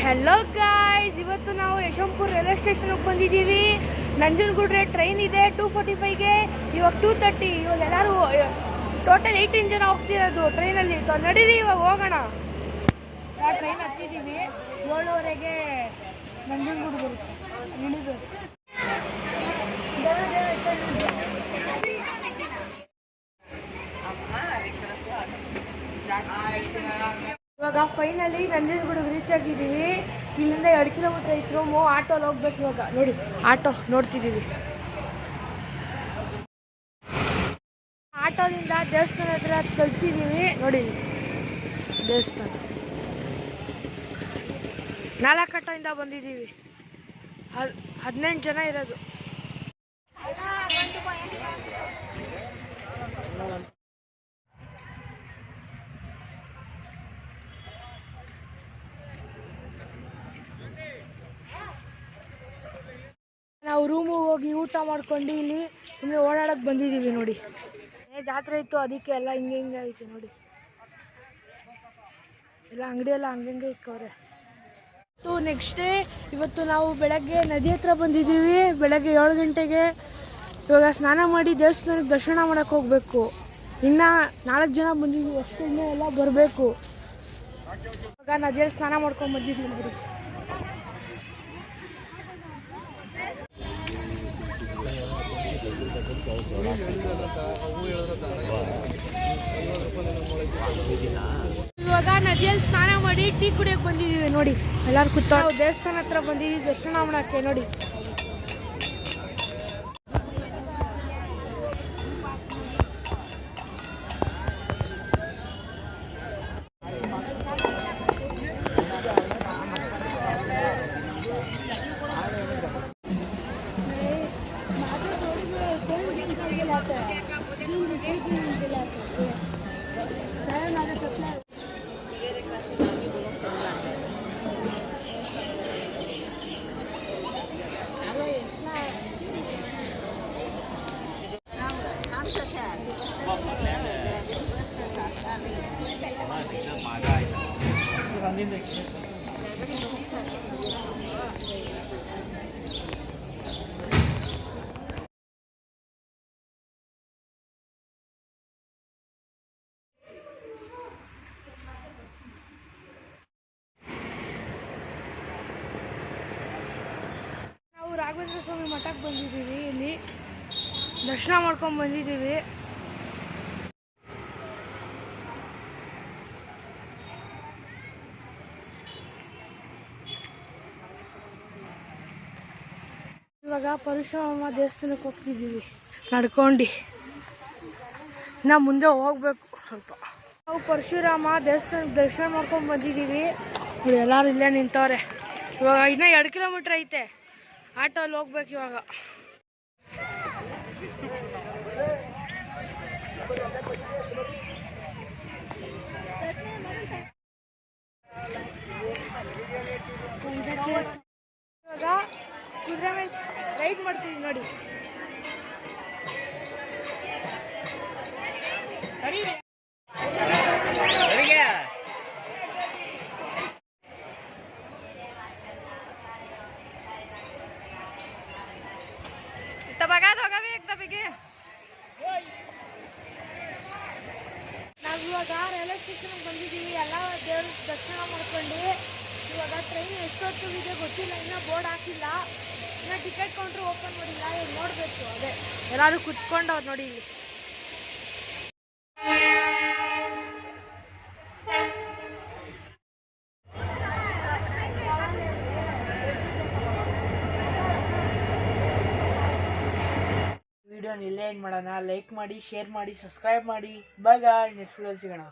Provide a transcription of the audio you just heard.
Hello guys, ಇವತ್ತು ನಾವು Yeshwanthpur railway ಸ್ಟೇಷನ್ಗೆ ಬಂದಿದ್ದೀವಿ. ನಂಜನಗೂಡ್ರೆ ಟ್ರೈನ್ ಇದೆ 2:45ಗೆ, ಇವಾಗ 2:30. ಇವಾಗ ಎಲ್ಲರೂ ಟೋಟಲ್ 18 ಜನ ಹೋಗ್ತಿರೋದು ಟ್ರೈನಲ್ಲಿ. ನಡೀರಿ ಇವಾಗ ಹೋಗೋಣ. ನಾವು ಟ್ರೈನ್ ಹತ್ತಿದ್ದೀವಿ. 7:30ಗೆ ನಂಜನಗೂಡು ಬರುತ್ತೆ. ಇಳಿಬೇಕು. ಇವಾಗ ಫೈನಲಿ ನಂಜನಗೂಡಿಗೆ ರೀಚ್ ಆಗಿದ್ದೀವಿ. ಇಲ್ಲಿಂದ 2 ಕಿಲೋಮೀಟರ್ ಐತೆ ರೂಮು. ಆಟೋಲ್ಲಿ ಹೋಗ್ಬೇಕು. ಇವಾಗ ನೋಡಿ ಆಟೋ ನೋಡ್ತಿದ್ದೀವಿ. ಆಟೋದಿಂದ ದೇವಸ್ಥಾನ ಹತ್ರ ತಲುಪಿದ್ದೀವಿ. ನೋಡಿ ದೇವಸ್ಥಾನ 4 ಆಟೋಯಿಂದ ಬಂದಿದ್ದೀವಿ. 18 ಜನ ಇರೋದು. ನಾವು ರೂಮಿಗೆ ಹೋಗಿ ಊಟ ಮಾಡ್ಕೊಂಡು ಇಲ್ಲಿ ಸುಮ್ಮನೆ ಓಡಾಡಕ್ಕೆ ಬಂದಿದ್ದೀವಿ. ನೋಡಿ ಜಾತ್ರೆ ಇತ್ತು, ಅದಕ್ಕೆ ಎಲ್ಲ ಹಿಂಗೆ ಐತೆ. ನೋಡಿ ಎಲ್ಲ ಅಂಗಡಿ ಎಲ್ಲ ಹಂಗೆ ಇಕ್ಕವ್ರೆ. ನೆಕ್ಸ್ಟ್ ಡೇ ಇವತ್ತು ನಾವು ಬೆಳಗ್ಗೆ ನದಿ ಹತ್ರ ಬಂದಿದ್ದೀವಿ. ಬೆಳಗ್ಗೆ 7 ಗಂಟೆಗೆ. ಇವಾಗ ಸ್ನಾನ ಮಾಡಿ ದೇವಸ್ಥಾನಕ್ಕೆ ದರ್ಶನ ಮಾಡೋಕ್ಕೆ ಹೋಗಬೇಕು. ಇನ್ನು 4 ಜನ ಬಂದಿದ್ದೀವಿ ಅಷ್ಟೇ, ಇನ್ನೂ ಎಲ್ಲ ಬರಬೇಕು. ಇವಾಗ ನದಿಯಲ್ಲಿ ಸ್ನಾನ ಮಾಡ್ಕೊಂಡು ಬಂದಿದ್ದೀವಿ. ನೋಡಿ ಇವಾಗ ನದಿಯಲ್ಲಿ ಸ್ನಾನ ಮಾಡಿ ಟೀ ಕುಡಿಯೋಕೆ ಬಂದಿದ್ದೀವಿ. ನೋಡಿ ಎಲ್ಲರೂ ಕೂತ್ಕೊಂಡು ದೇವಸ್ಥಾನ ಹತ್ರ ಬಂದಿದ್ದೀವಿ ದರ್ಶನ ಮಾಡೋಕ್ಕೆ. ನೋಡಿ ರಾಘವೇಂದ್ರ ಸ್ವಾಮಿ ಮಠಕ್ಕೆ ಬಂದಿದ್ದೀವಿ. ಇಲ್ಲಿ ದರ್ಶನ ಮಾಡ್ಕೊಂಡು ಬಂದಿದ್ದೀವಿ. ಇವಾಗ ಪರಶುರಾಮ ದೇವಸ್ಥಾನಕ್ಕೆ ಹೋಗ್ತಿದ್ದೀವಿ ನಡ್ಕೊಂಡು. ಇನ್ನು ಮುಂದೆ ಹೋಗ್ಬೇಕು ಸ್ವಲ್ಪ. ನಾವು ಪರಶುರಾಮ ದೇವಸ್ಥಾನಕ್ಕೆ ದರ್ಶನ ಮಾಡ್ಕೊಂಡು ಬಂದಿದ್ದೀವಿ. ಎಲ್ಲರೂ ಇಲ್ಲೇ ನಿಂತವ್ರೆ. ಇವಾಗ ಇನ್ನೂ 2 ಕಿಲೋಮೀಟ್ರ್ ಐತೆ. ಆಟೋಲ್ಲಿ ಹೋಗ್ಬೇಕು ಇವಾಗ. ಇವಾಗ ಕುದುರೆ ಮೇಲೆ ರೈಡ್ ಮಾಡ್ತೀವಿ. ನೋಡಿ ನಾವು ಇವಾಗ ರೈಲ್ವೆ ಸ್ಟೇಷನ್ಗೆ ಬಂದಿದ್ದೀವಿ. ಎಲ್ಲ ದೇವ್ರ ದರ್ಶನ ಮಾಡ್ಕೊಂಡು. ಇವಾಗ ಟ್ರೈನ್ ಎಷ್ಟೊತ್ತಿದೆ ಗೊತ್ತಿಲ್ಲ, ಇನ್ನೂ ಬೋರ್ಡ್ ಹಾಕಿಲ್ಲ. ಇನ್ನೂ ಟಿಕೆಟ್ ಕೌಂಟ್ರ್ ಓಪನ್ ಮಾಡಿಲ್ಲ. ಇವಾಗ ನೋಡಬೇಕು. ಅದೇ ಎಲ್ಲರೂ ಕುತ್ಕೊಂಡು ಅವ್ರು ನೋಡಿ ಇಲ್ಲಿ. ವಿಡಿಯೋನ ಇಲ್ಲೇ ಏನು ಮಾಡೋಣ. ಲೈಕ್ ಮಾಡಿ, ಶೇರ್ ಮಾಡಿ, ಸಬ್ಸ್ಕ್ರೈಬ್ ಮಾಡಿ. ಬಾಯ್. ನೆಕ್ಸ್ಟ್ ವಿಡಿಯೋ ಸಿಗೋಣ.